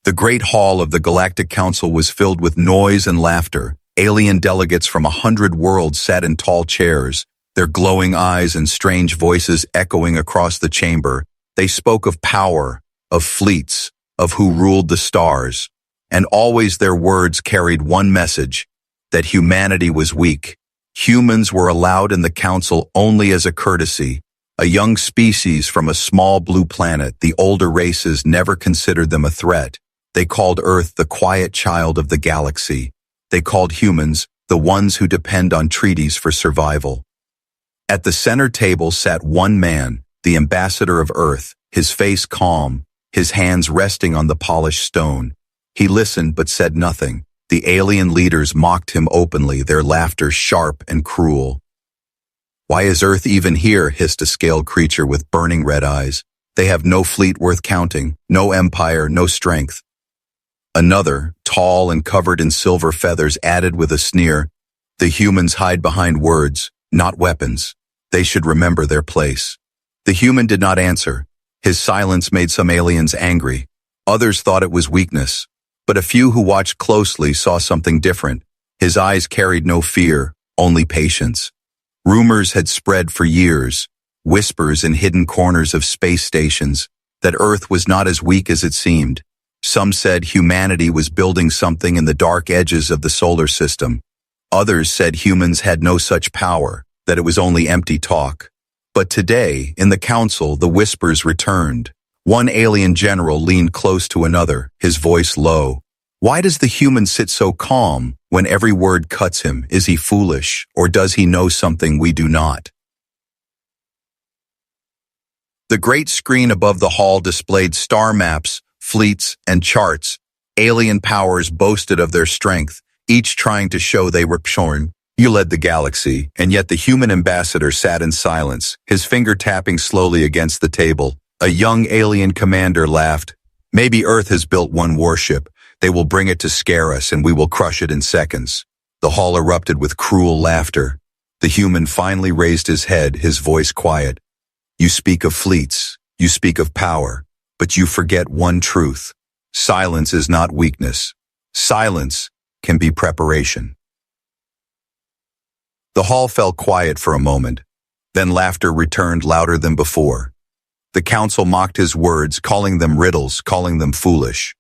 The great hall of the Galactic Council was filled with noise and laughter. Alien delegates from 100 worlds sat in tall chairs, their glowing eyes and strange voices echoing across the chamber. They spoke of power, of fleets, of who ruled the stars, and always their words carried one message, that humanity was weak. Humans were allowed in the council only as a courtesy, a young species from a small blue planet. The older races never considered them a threat. They called Earth the quiet child of the galaxy. They called humans the ones who depend on treaties for survival. At the center table sat one man, the ambassador of Earth, his face calm, his hands resting on the polished stone. He listened but said nothing. The alien leaders mocked him openly, their laughter sharp and cruel. "Why is Earth even here?" hissed a scaled creature with burning red eyes. "They have no fleet worth counting, no empire, no strength." Another, tall and covered in silver feathers, added with a sneer, "The humans hide behind words, not weapons. They should remember their place." The human did not answer. His silence made some aliens angry. Others thought it was weakness. But a few who watched closely saw something different. His eyes carried no fear, only patience. Rumors had spread for years, whispers in hidden corners of space stations, that Earth was not as weak as it seemed. Some said humanity was building something in the dark edges of the solar system. Others said humans had no such power, that it was only empty talk. But today, in the council, the whispers returned. One alien general leaned close to another, his voice low. "Why does the human sit so calm when every word cuts him? Is he foolish, or does he know something we do not?" The great screen above the hall displayed star maps, fleets, and charts. Alien powers boasted of their strength, each trying to show they were shorn. You led the galaxy, and yet the human ambassador sat in silence, his finger tapping slowly against the table. A young alien commander laughed. "Maybe Earth has built one warship. They will bring it to scare us, and we will crush it in seconds." The hall erupted with cruel laughter. The human finally raised his head, his voice quiet. "You speak of fleets, you speak of power, but you forget one truth. Silence is not weakness. Silence can be preparation." The hall fell quiet for a moment. Then laughter returned louder than before. The council mocked his words, calling them riddles, calling them foolish.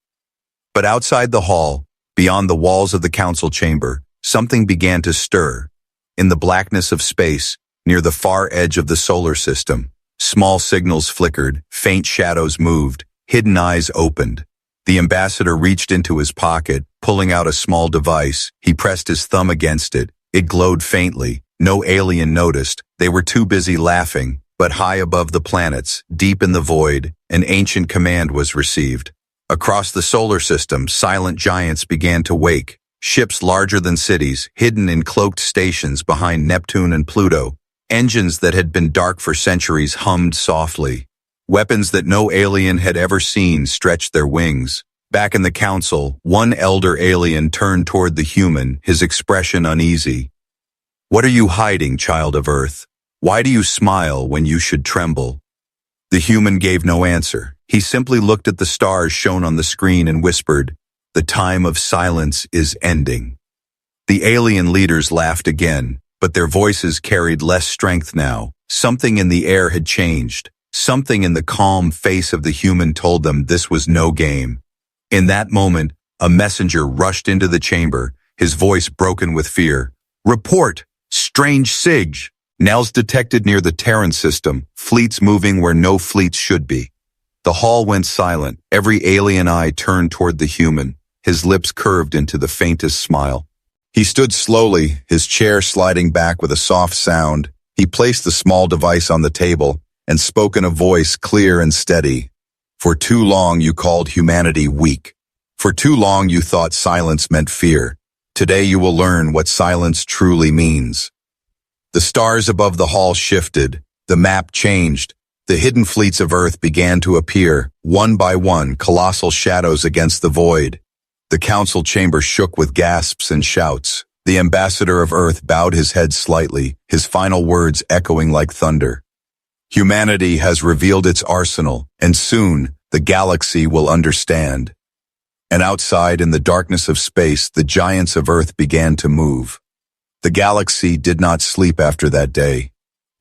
But outside the hall, beyond the walls of the council chamber, something began to stir. In the blackness of space, near the far edge of the solar system, small signals flickered, faint shadows moved, hidden eyes opened. The ambassador reached into his pocket, pulling out a small device. He pressed his thumb against it. It glowed faintly. No alien noticed. They were too busy laughing. But high above the planets, deep in the void, an ancient command was received. Across the solar system, silent giants began to wake. Ships larger than cities, hidden in cloaked stations behind Neptune and Pluto. Engines that had been dark for centuries hummed softly. Weapons that no alien had ever seen stretched their wings. Back in the council, one elder alien turned toward the human, his expression uneasy. "What are you hiding, child of Earth? Why do you smile when you should tremble?" The human gave no answer. He simply looked at the stars shown on the screen and whispered, "The time of silence is ending." The alien leaders laughed again, but their voices carried less strength now. Something in the air had changed. Something in the calm face of the human told them this was no game. In that moment, a messenger rushed into the chamber, his voice broken with fear. "Report! Strange SIG! Nels detected near the Terran system, fleets moving where no fleets should be." The hall went silent. Every alien eye turned toward the human, his lips curved into the faintest smile. He stood slowly, his chair sliding back with a soft sound. He placed the small device on the table and spoke in a voice clear and steady. "For too long you called humanity weak. For too long you thought silence meant fear. Today you will learn what silence truly means." The stars above the hall shifted. The map changed. The hidden fleets of Earth began to appear, one by one, colossal shadows against the void. The council chamber shook with gasps and shouts. The ambassador of Earth bowed his head slightly, his final words echoing like thunder. "Humanity has revealed its arsenal, and soon the galaxy will understand." And outside, in the darkness of space, the giants of Earth began to move. The galaxy did not sleep after that day.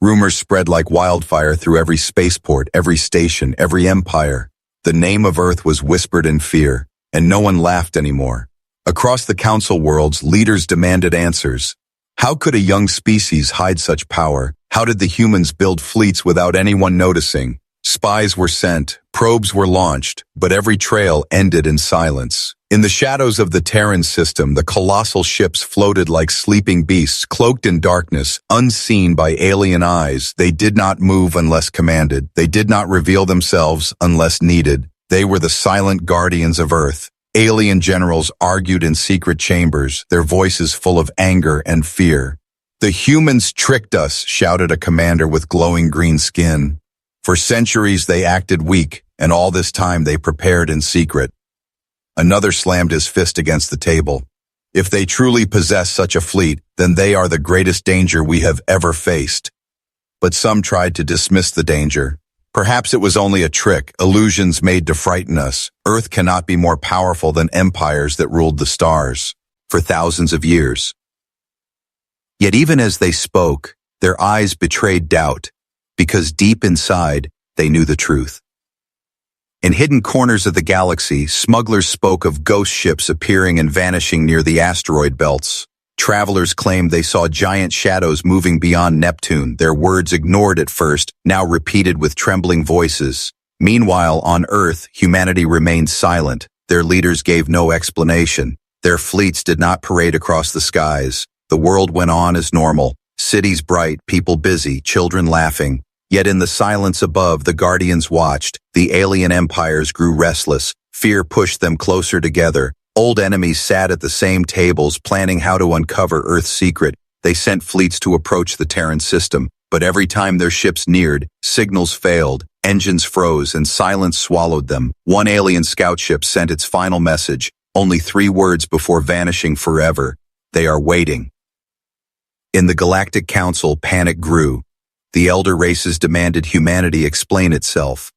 Rumors spread like wildfire through every spaceport, every station, every empire. The name of Earth was whispered in fear, and no one laughed anymore. Across the council worlds, leaders demanded answers. How could a young species hide such power? How did the humans build fleets without anyone noticing? Spies were sent, probes were launched, but every trail ended in silence. In the shadows of the Terran system, the colossal ships floated like sleeping beasts, cloaked in darkness, unseen by alien eyes. They did not move unless commanded. They did not reveal themselves unless needed. They were the silent guardians of Earth. Alien generals argued in secret chambers, their voices full of anger and fear. "The humans tricked us," shouted a commander with glowing green skin. "For centuries they acted weak, and all this time they prepared in secret." Another slammed his fist against the table. "If they truly possess such a fleet, then they are the greatest danger we have ever faced." But some tried to dismiss the danger. Perhaps it was only a trick, illusions made to frighten us. Earth cannot be more powerful than empires that ruled the stars for thousands of years. Yet even as they spoke, their eyes betrayed doubt, because deep inside, they knew the truth. In hidden corners of the galaxy, smugglers spoke of ghost ships appearing and vanishing near the asteroid belts. Travelers claimed they saw giant shadows moving beyond Neptune, their words ignored at first, now repeated with trembling voices. Meanwhile, on Earth, humanity remained silent. Their leaders gave no explanation. Their fleets did not parade across the skies. The world went on as normal. Cities bright, people busy, children laughing. Yet in the silence above, the guardians watched. The alien empires grew restless. Fear pushed them closer together. Old enemies sat at the same tables, planning how to uncover Earth's secret. They sent fleets to approach the Terran system, but every time their ships neared, signals failed, engines froze, and silence swallowed them. One alien scout ship sent its final message, only 3 words before vanishing forever: "They are waiting." In the Galactic Council, panic grew. The elder races demanded humanity explain itself.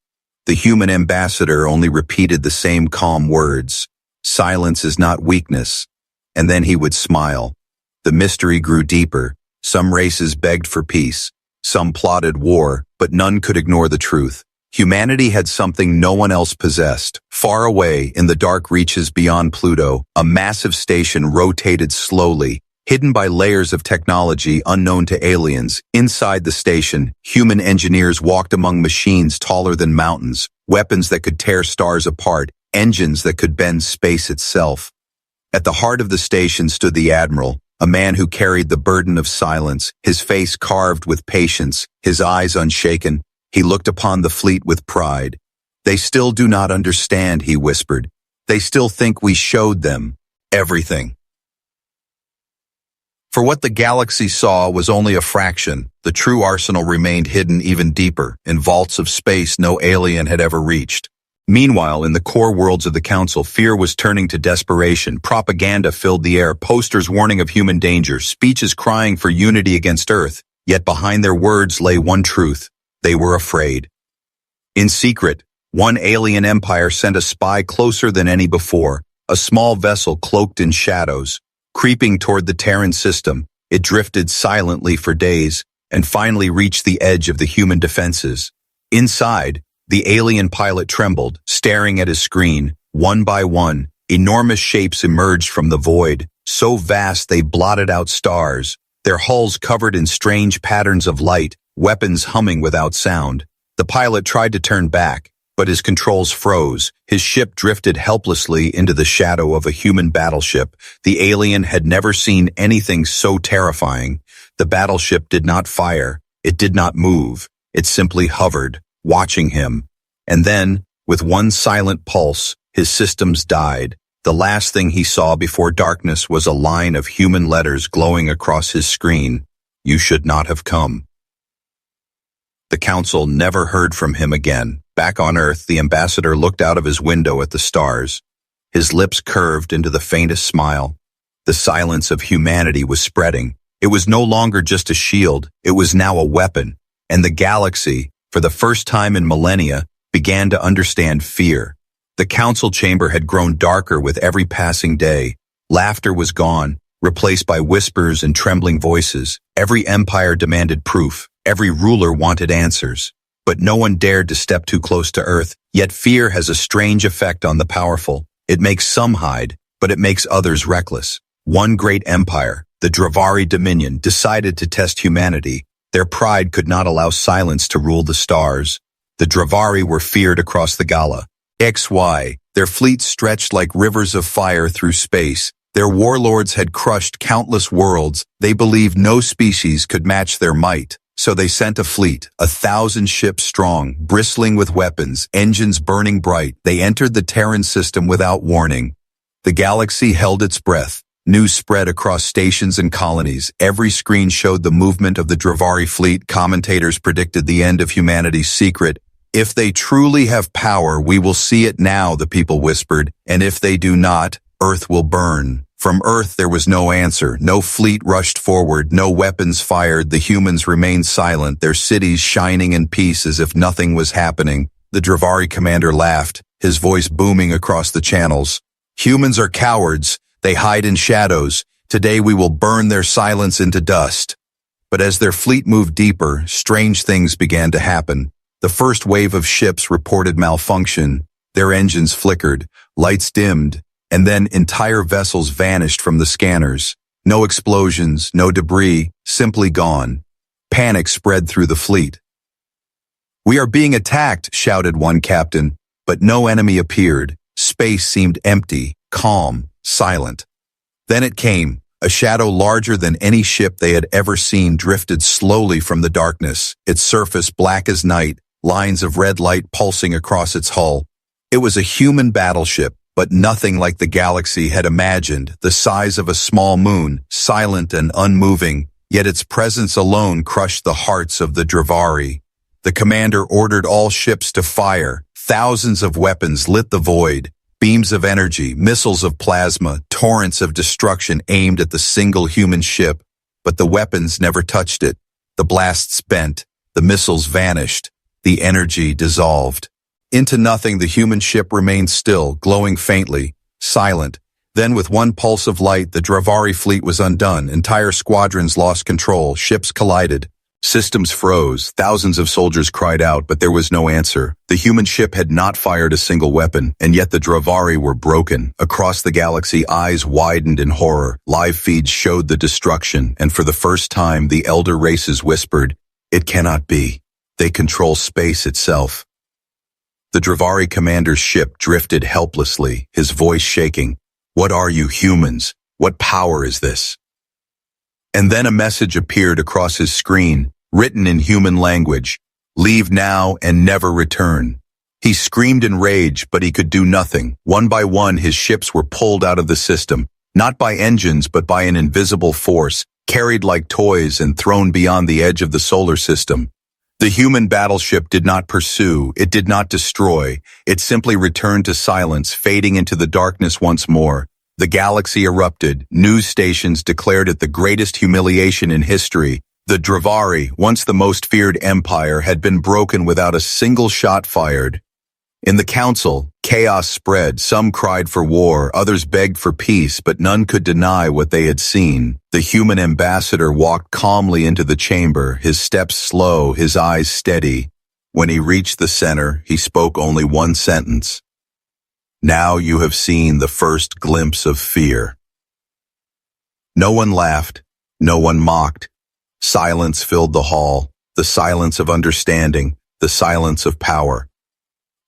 The human ambassador only repeated the same calm words: "Silence is not weakness." And then he would smile. The mystery grew deeper. Some races begged for peace. Some plotted war, but none could ignore the truth. Humanity had something no one else possessed. Far away, in the dark reaches beyond Pluto, a massive station rotated slowly, hidden by layers of technology unknown to aliens. Inside the station, human engineers walked among machines taller than mountains, weapons that could tear stars apart, engines that could bend space itself. At the heart of the station stood the Admiral, a man who carried the burden of silence, his face carved with patience, his eyes unshaken. He looked upon the fleet with pride. "They still do not understand," he whispered. "They still think we showed them everything." For what the galaxy saw was only a fraction. The true arsenal remained hidden even deeper, in vaults of space no alien had ever reached. Meanwhile, in the core worlds of the Council, fear was turning to desperation. Propaganda filled the air, posters warning of human danger, speeches crying for unity against Earth. Yet behind their words lay one truth: they were afraid. In secret, one alien empire sent a spy closer than any before, a small vessel cloaked in shadows. Creeping toward the Terran system, it drifted silently for days, and finally reached the edge of the human defenses. Inside, the alien pilot trembled, staring at his screen. One by one, enormous shapes emerged from the void, so vast they blotted out stars, their hulls covered in strange patterns of light, weapons humming without sound. The pilot tried to turn back, but his controls froze. His ship drifted helplessly into the shadow of a human battleship. The alien had never seen anything so terrifying. The battleship did not fire. It did not move. It simply hovered, watching him. And then, with one silent pulse, his systems died. The last thing he saw before darkness was a line of human letters glowing across his screen: "You should not have come." The Council never heard from him again. Back on Earth, the ambassador looked out of his window at the stars. His lips curved into the faintest smile. The silence of humanity was spreading. It was no longer just a shield, it was now a weapon. And the galaxy, for the first time in millennia, began to understand fear. The council chamber had grown darker with every passing day. Laughter was gone, replaced by whispers and trembling voices. Every empire demanded proof. Every ruler wanted answers. But no one dared to step too close to Earth. Yet fear has a strange effect on the powerful. It makes some hide, but it makes others reckless. One great empire, the Dravari Dominion, decided to test humanity. Their pride could not allow silence to rule the stars. The Dravari were feared across the Gala. HFY, their fleet stretched like rivers of fire through space. Their warlords had crushed countless worlds. They believed no species could match their might. So they sent a fleet, 1,000 ships strong, bristling with weapons, engines burning bright. They entered the Terran system without warning. The galaxy held its breath. News spread across stations and colonies. Every screen showed the movement of the Dravari fleet. Commentators predicted the end of humanity's secret. If they truly have power, we will see it now, the people whispered. And if they do not, Earth will burn. From Earth there was no answer. No fleet rushed forward, no weapons fired. The humans remained silent, their cities shining in peace as if nothing was happening. The Dravari commander laughed, his voice booming across the channels. Humans are cowards. They hide in shadows. Today we will burn their silence into dust. But as their fleet moved deeper, strange things began to happen. The first wave of ships reported malfunction. Their engines flickered, lights dimmed, and then entire vessels vanished from the scanners. No explosions, no debris, simply gone. Panic spread through the fleet. "We are being attacked," shouted one captain, but no enemy appeared. Space seemed empty, calm, silent. Then it came. A shadow larger than any ship they had ever seen drifted slowly from the darkness, its surface black as night, lines of red light pulsing across its hull. It was a human battleship, but nothing like the galaxy had imagined, the size of a small moon, silent and unmoving, yet its presence alone crushed the hearts of the Dravari. The commander ordered all ships to fire. Thousands of weapons lit the void, beams of energy, missiles of plasma, torrents of destruction aimed at the single human ship, but the weapons never touched it. The blasts bent, the missiles vanished, the energy dissolved. Into nothing, the human ship remained still, glowing faintly, silent. Then with one pulse of light, the Dravari fleet was undone. Entire squadrons lost control, ships collided. Systems froze, thousands of soldiers cried out, but there was no answer. The human ship had not fired a single weapon, and yet the Dravari were broken. Across the galaxy, eyes widened in horror. Live feeds showed the destruction, and for the first time, the elder races whispered, "It cannot be. They control space itself." The Dravari commander's ship drifted helplessly, his voice shaking. "What are you, humans? What power is this?" And then a message appeared across his screen, written in human language. "Leave now and never return." He screamed in rage, but he could do nothing. One by one, his ships were pulled out of the system, not by engines, but by an invisible force, carried like toys and thrown beyond the edge of the solar system. The human battleship did not pursue, it did not destroy, it simply returned to silence, fading into the darkness once more. The galaxy erupted, news stations declared it the greatest humiliation in history. The Dravari, once the most feared empire, had been broken without a single shot fired. In the council, chaos spread. Some cried for war, others begged for peace, but none could deny what they had seen. The human ambassador walked calmly into the chamber, his steps slow, his eyes steady. When he reached the center, he spoke only one sentence. "Now you have seen the first glimpse of fear." No one laughed, no one mocked. Silence filled the hall, the silence of understanding, the silence of power.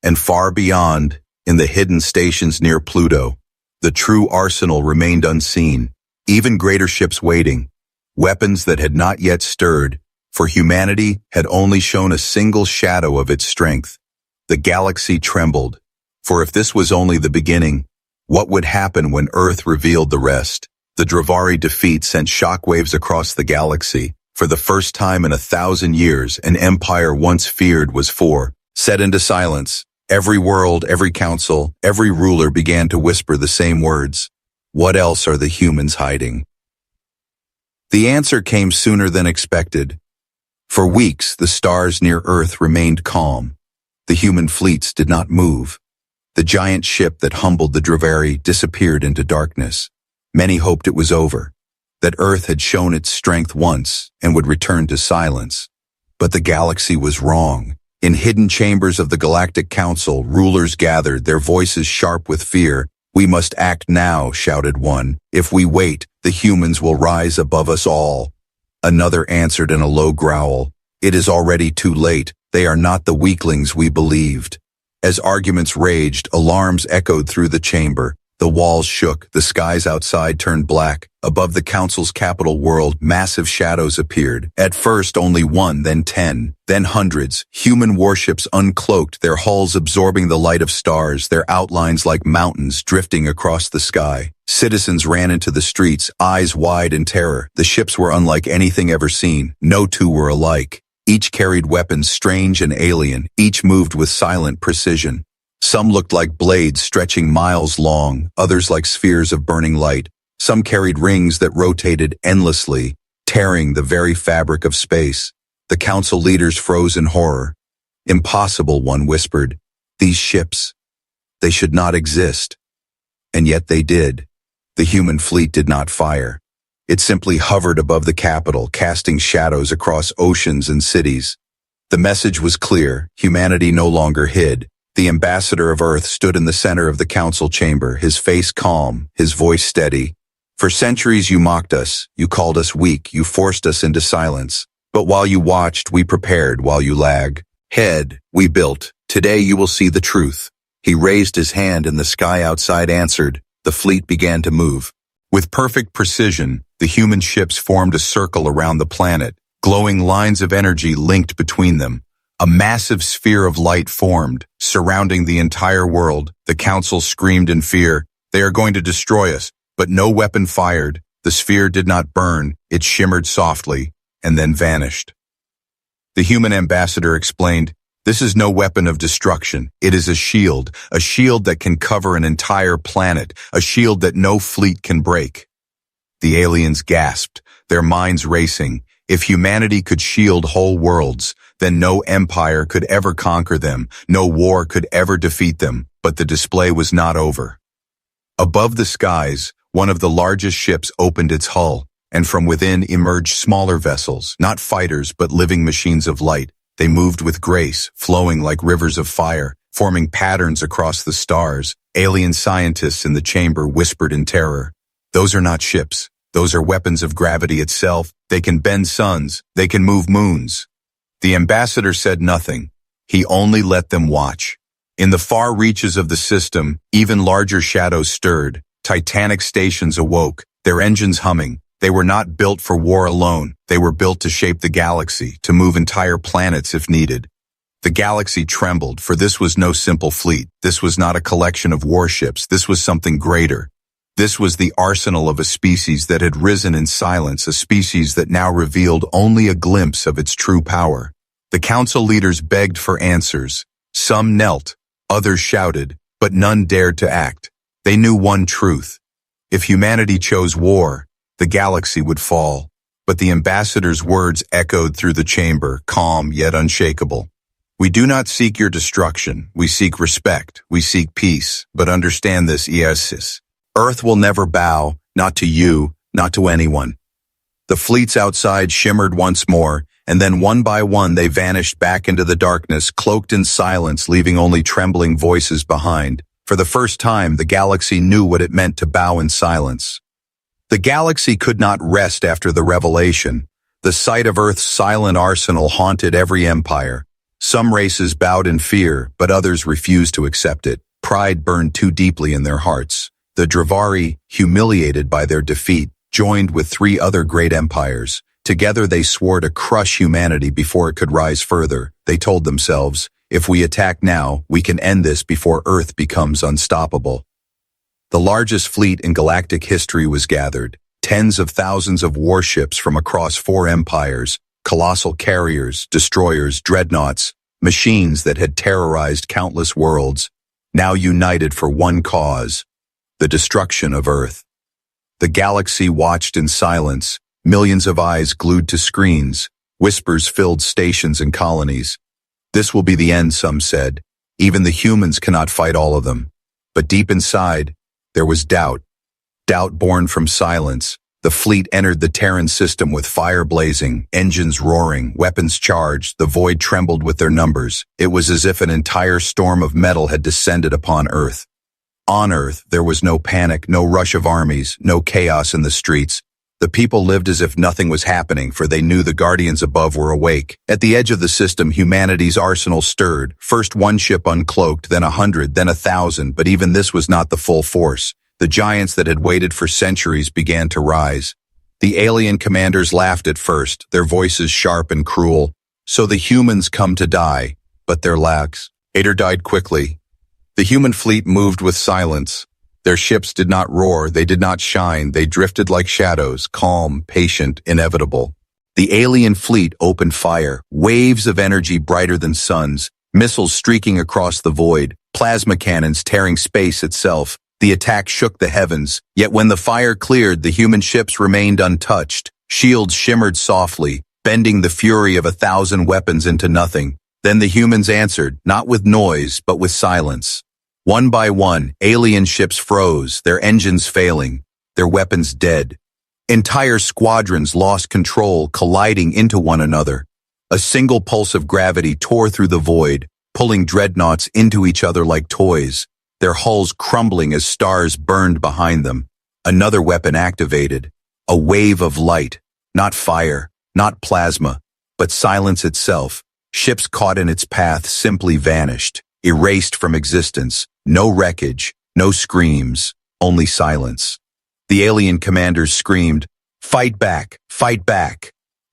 And far beyond, in the hidden stations near Pluto, the true arsenal remained unseen, even greater ships waiting, weapons that had not yet stirred, for humanity had only shown a single shadow of its strength. The galaxy trembled, for if this was only the beginning, what would happen when Earth revealed the rest? The Dravari defeat sent shockwaves across the galaxy. For the first time in 1,000 years, an empire once feared was set into silence. Every world, every council, every ruler began to whisper the same words. What else are the humans hiding? The answer came sooner than expected. For weeks, the stars near Earth remained calm. The human fleets did not move. The giant ship that humbled the Dravari disappeared into darkness. Many hoped it was over, that Earth had shown its strength once and would return to silence. But the galaxy was wrong. In hidden chambers of the Galactic Council, rulers gathered, their voices sharp with fear. "We must act now," shouted one. "If we wait, the humans will rise above us all." Another answered in a low growl, "It is already too late. They are not the weaklings we believed." As arguments raged, alarms echoed through the chamber. The walls shook, the skies outside turned black. Above the Council's capital world, massive shadows appeared. At first only one, then 10, then hundreds. Human warships uncloaked, their hulls absorbing the light of stars, their outlines like mountains drifting across the sky. Citizens ran into the streets, eyes wide in terror. The ships were unlike anything ever seen. No two were alike. Each carried weapons strange and alien. Each moved with silent precision. Some looked like blades stretching miles long, others like spheres of burning light. Some carried rings that rotated endlessly, tearing the very fabric of space. The council leaders froze in horror. "Impossible," one whispered. "These ships, they should not exist." And yet they did. The human fleet did not fire. It simply hovered above the capital, casting shadows across oceans and cities. The message was clear. Humanity no longer hid. The ambassador of Earth stood in the center of the council chamber, his face calm, his voice steady. "For centuries you mocked us, you called us weak, you forced us into silence. But while you watched, we prepared. While you lagged, we built. Today you will see the truth." He raised his hand and the sky outside answered. The fleet began to move. With perfect precision, the human ships formed a circle around the planet, glowing lines of energy linked between them. A massive sphere of light formed, surrounding the entire world. The council screamed in fear, "They are going to destroy us." But no weapon fired. The sphere did not burn. It shimmered softly, and then vanished. The human ambassador explained, "This is no weapon of destruction. It is a shield that can cover an entire planet, a shield that no fleet can break." The aliens gasped, their minds racing. If humanity could shield whole worlds, then no empire could ever conquer them, no war could ever defeat them. But the display was not over. Above the skies, one of the largest ships opened its hull, and from within emerged smaller vessels, not fighters but living machines of light. They moved with grace, flowing like rivers of fire, forming patterns across the stars. Alien scientists in the chamber whispered in terror, "Those are not ships. Those are weapons of gravity itself. They can bend suns. They can move moons." The ambassador said nothing. He only let them watch. In the far reaches of the system, even larger shadows stirred. Titanic stations awoke, their engines humming. They were not built for war alone. They were built to shape the galaxy, to move entire planets if needed. The galaxy trembled, for this was no simple fleet. This was not a collection of warships. This was something greater. This was the arsenal of a species that had risen in silence, a species that now revealed only a glimpse of its true power. The council leaders begged for answers. Some knelt, others shouted, but none dared to act. They knew one truth. If humanity chose war, the galaxy would fall. But the ambassador's words echoed through the chamber, calm yet unshakable. "We do not seek your destruction. We seek respect. We seek peace. But understand this, Iesis. Earth will never bow, not to you, not to anyone." The fleets outside shimmered once more, and then one by one they vanished back into the darkness, cloaked in silence, leaving only trembling voices behind. For the first time, the galaxy knew what it meant to bow in silence. The galaxy could not rest after the revelation. The sight of Earth's silent arsenal haunted every empire. Some races bowed in fear, but others refused to accept it. Pride burned too deeply in their hearts. The Dravari, humiliated by their defeat, joined with 3 other great empires. Together they swore to crush humanity before it could rise further. They told themselves, "If we attack now, we can end this before Earth becomes unstoppable." The largest fleet in galactic history was gathered. Tens of thousands of warships from across 4 empires, colossal carriers, destroyers, dreadnoughts, machines that had terrorized countless worlds, now united for one cause: the destruction of Earth. The galaxy watched in silence, millions of eyes glued to screens, whispers filled stations and colonies. "This will be the end," some said. Even the humans cannot fight all of them. But deep inside, there was doubt. Doubt born from silence. The fleet entered the Terran system with fire blazing, engines roaring, weapons charged. The void trembled with their numbers. It was as if an entire storm of metal had descended upon Earth. On Earth, there was no panic, no rush of armies, no chaos in the streets. The people lived as if nothing was happening, for they knew the guardians above were awake. At the edge of the system, humanity's arsenal stirred. First one ship uncloaked, then 100, then 1,000, but even this was not the full force. The giants that had waited for centuries began to rise. The alien commanders laughed at first, their voices sharp and cruel. So the humans come to die, but their lacks. Ader died quickly. The human fleet moved with silence. Their ships did not roar, they did not shine, they drifted like shadows, calm, patient, inevitable. The alien fleet opened fire, waves of energy brighter than suns, missiles streaking across the void, plasma cannons tearing space itself. The attack shook the heavens, yet when the fire cleared, the human ships remained untouched. Shields shimmered softly, bending the fury of 1,000 weapons into nothing. Then the humans answered, not with noise, but with silence. One by one, alien ships froze, their engines failing, their weapons dead. Entire squadrons lost control, colliding into one another. A single pulse of gravity tore through the void, pulling dreadnoughts into each other like toys, their hulls crumbling as stars burned behind them. Another weapon activated, a wave of light, not fire, not plasma, but silence itself. Ships caught in its path simply vanished, erased from existence. No wreckage, no screams, only silence. The alien commanders screamed, fight back,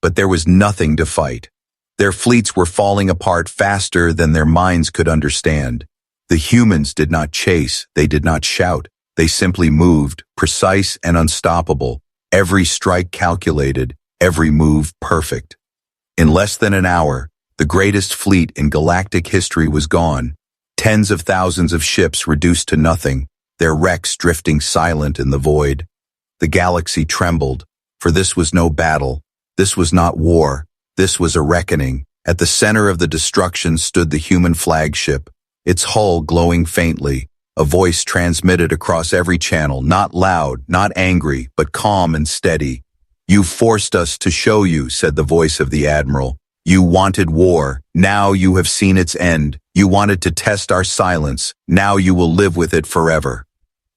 but there was nothing to fight. Their fleets were falling apart faster than their minds could understand. The humans did not chase, they did not shout, they simply moved, precise and unstoppable, every strike calculated, every move perfect. In less than an hour, the greatest fleet in galactic history was gone. Tens of thousands of ships reduced to nothing, their wrecks drifting silent in the void. The galaxy trembled, for this was no battle, this was not war, this was a reckoning. At the center of the destruction stood the human flagship, its hull glowing faintly, a voice transmitted across every channel, not loud, not angry, but calm and steady. You forced us to show you, said the voice of the admiral. You wanted war, now you have seen its end. You wanted to test our silence, now you will live with it forever.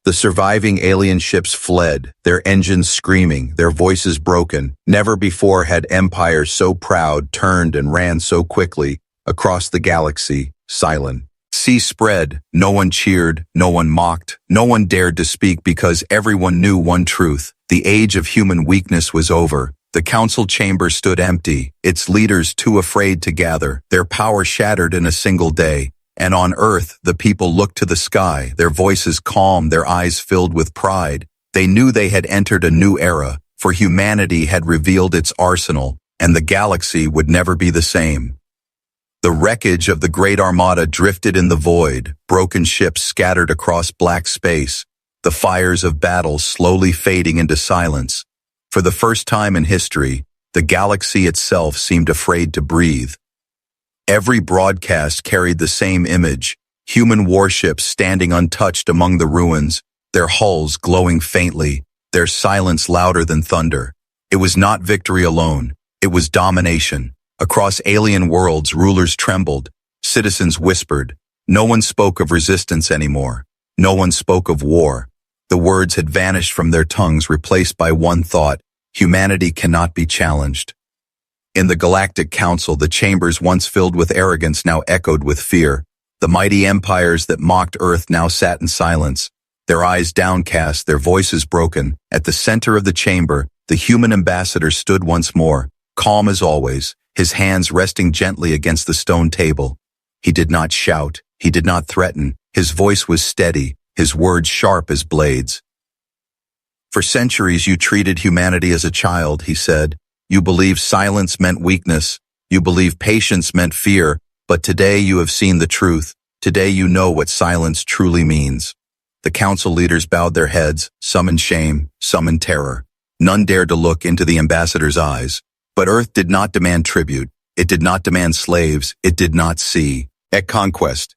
The surviving alien ships fled, their engines screaming, their voices broken. Never before had empires so proud turned and ran so quickly across the galaxy, silent. Sea spread, no one cheered, no one mocked, no one dared to speak because everyone knew one truth. The age of human weakness was over. The council chamber stood empty, its leaders too afraid to gather, their power shattered in a single day. And on Earth, the people looked to the sky, their voices calm, their eyes filled with pride. They knew they had entered a new era, for humanity had revealed its arsenal, and the galaxy would never be the same. The wreckage of the Great Armada drifted in the void, broken ships scattered across black space, the fires of battle slowly fading into silence. For the first time in history, the galaxy itself seemed afraid to breathe. Every broadcast carried the same image, human warships standing untouched among the ruins, their hulls glowing faintly, their silence louder than thunder. It was not victory alone, it was domination. Across alien worlds, rulers trembled, citizens whispered. No one spoke of resistance anymore. No one spoke of war. The words had vanished from their tongues, replaced by one thought: humanity cannot be challenged. In the Galactic Council, the chambers once filled with arrogance now echoed with fear. The mighty empires that mocked Earth now sat in silence, their eyes downcast, their voices broken. At the center of the chamber, the human ambassador stood once more, calm as always, his hands resting gently against the stone table. He did not shout, he did not threaten, his voice was steady, his words sharp as blades. For centuries you treated humanity as a child, he said. You believed silence meant weakness, you believed patience meant fear, but today you have seen the truth. Today you know what silence truly means. The council leaders bowed their heads, some in shame, some in terror. None dared to look into the ambassador's eyes. But Earth did not demand tribute, it did not demand slaves, it did not see. At conquest,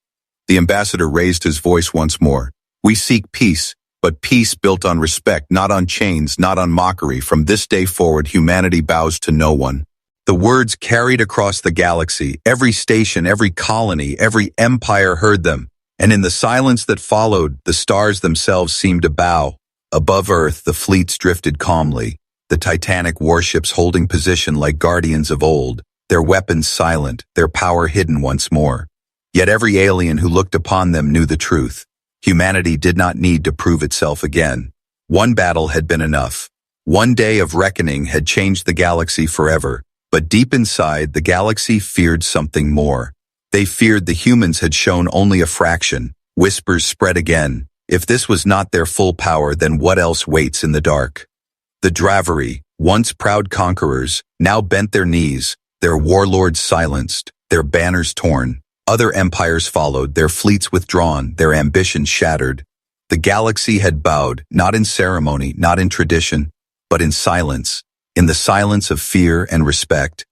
The ambassador raised his voice once more. We seek peace, but peace built on respect, not on chains, not on mockery. From this day forward, humanity bows to no one. The words carried across the galaxy. Every station, every colony, every empire heard them. And in the silence that followed, the stars themselves seemed to bow. Above Earth, the fleets drifted calmly, the titanic warships holding position like guardians of old, their weapons silent, their power hidden once more. Yet every alien who looked upon them knew the truth. Humanity did not need to prove itself again. One battle had been enough. One day of reckoning had changed the galaxy forever. But deep inside, the galaxy feared something more. They feared the humans had shown only a fraction. Whispers spread again. If this was not their full power, then what else waits in the dark? The Dravari, once proud conquerors, now bent their knees, their warlords silenced, their banners torn. Other empires followed, their fleets withdrawn, their ambitions shattered. The galaxy had bowed, not in ceremony, not in tradition, but in silence, in the silence of fear and respect.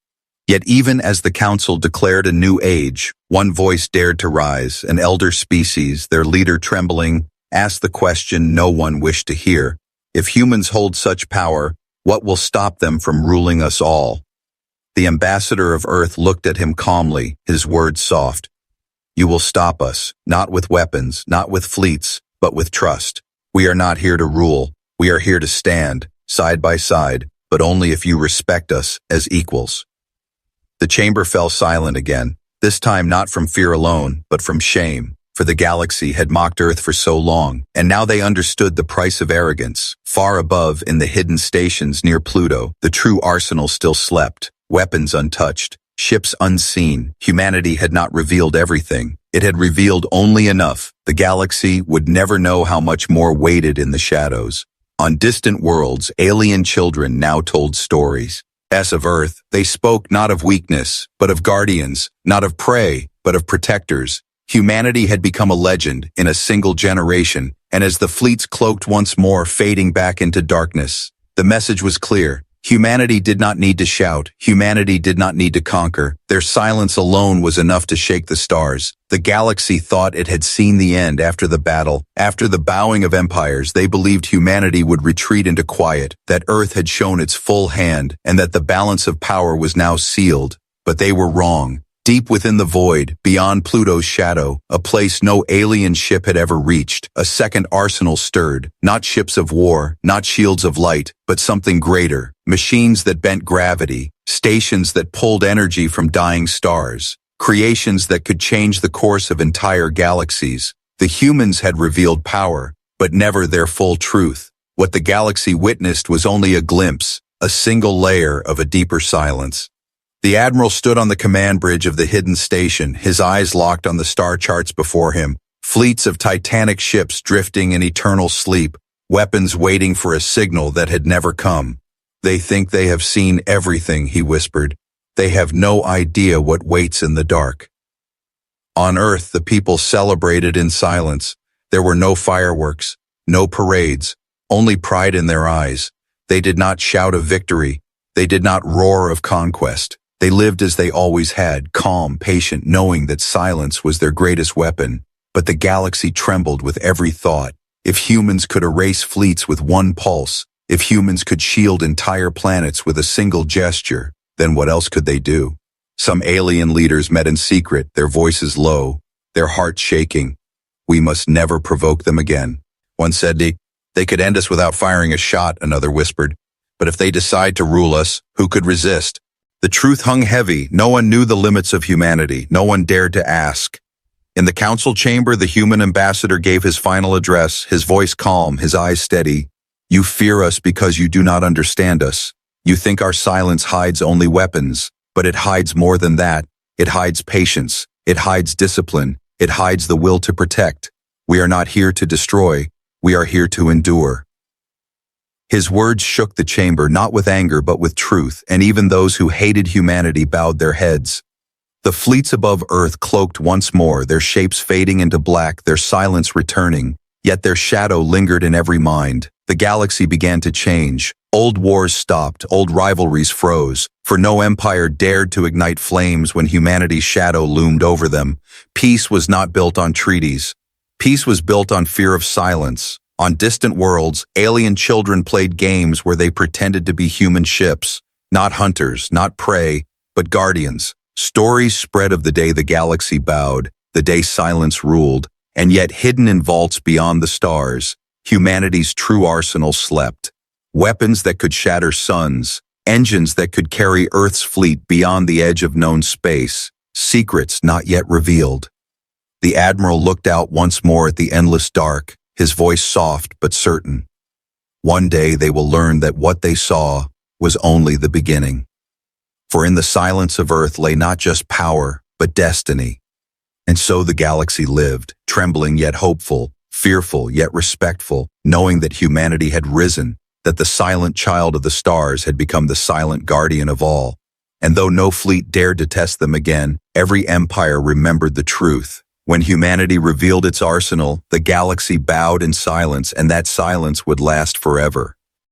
Yet even as the council declared a new age, one voice dared to rise, an elder species, their leader trembling, asked the question no one wished to hear. If humans hold such power, what will stop them from ruling us all? The ambassador of Earth looked at him calmly, his words soft. You will stop us, not with weapons, not with fleets, but with trust. We are not here to rule. We are here to stand, side by side, but only if you respect us as equals. The chamber fell silent again, this time not from fear alone, but from shame, for the galaxy had mocked Earth for so long, and now they understood the price of arrogance. Far above, in the hidden stations near Pluto, the true arsenal still slept. Weapons untouched, ships unseen. Humanity had not revealed everything. It had revealed only enough. The galaxy would never know how much more waited in the shadows. On distant worlds, alien children now told stories. As of Earth, they spoke not of weakness, but of guardians, not of prey, but of protectors. Humanity had become a legend in a single generation, and as the fleets cloaked once more, fading back into darkness, the message was clear. Humanity did not need to shout. Humanity did not need to conquer. Their silence alone was enough to shake the stars. The galaxy thought it had seen the end after the battle. After the bowing of empires, they believed humanity would retreat into quiet, that Earth had shown its full hand, and that the balance of power was now sealed. But they were wrong. Deep within the void, beyond Pluto's shadow, a place no alien ship had ever reached, a second arsenal stirred, not ships of war, not shields of light, but something greater, machines that bent gravity, stations that pulled energy from dying stars, creations that could change the course of entire galaxies. The humans had revealed power, but never their full truth. What the galaxy witnessed was only a glimpse, a single layer of a deeper silence. The admiral stood on the command bridge of the hidden station, his eyes locked on the star charts before him, fleets of titanic ships drifting in eternal sleep, weapons waiting for a signal that had never come. They think they have seen everything, he whispered. They have no idea what waits in the dark. On Earth, the people celebrated in silence. There were no fireworks, no parades, only pride in their eyes. They did not shout of victory. They did not roar of conquest. They lived as they always had, calm, patient, knowing that silence was their greatest weapon. But the galaxy trembled with every thought. If humans could erase fleets with one pulse, if humans could shield entire planets with a single gesture, then what else could they do? Some alien leaders met in secret, their voices low, their hearts shaking. We must never provoke them again. One said, they could end us without firing a shot, another whispered. But if they decide to rule us, who could resist? The truth hung heavy. No one knew the limits of humanity. No one dared to ask. In the council chamber, the human ambassador gave his final address, his voice calm, his eyes steady. You fear us because you do not understand us. You think our silence hides only weapons, but it hides more than that. It hides patience. It hides discipline. It hides the will to protect. We are not here to destroy. We are here to endure. His words shook the chamber, not with anger but with truth, and even those who hated humanity bowed their heads. The fleets above Earth cloaked once more, their shapes fading into black, their silence returning. Yet their shadow lingered in every mind. The galaxy began to change. Old wars stopped, old rivalries froze, for no empire dared to ignite flames when humanity's shadow loomed over them. Peace was not built on treaties. Peace was built on fear of silence. On distant worlds, alien children played games where they pretended to be human ships, not hunters, not prey, but guardians. Stories spread of the day the galaxy bowed, the day silence ruled, and yet hidden in vaults beyond the stars, humanity's true arsenal slept. Weapons that could shatter suns, engines that could carry Earth's fleet beyond the edge of known space, secrets not yet revealed. The Admiral looked out once more at the endless dark, his voice soft but certain. One day they will learn that what they saw was only the beginning. For in the silence of Earth lay not just power, but destiny. And so the galaxy lived, trembling yet hopeful, fearful yet respectful, knowing that humanity had risen, that the silent child of the stars had become the silent guardian of all. And though no fleet dared to test them again, every empire remembered the truth. When humanity revealed its arsenal, the galaxy bowed in silence, and that silence would last forever.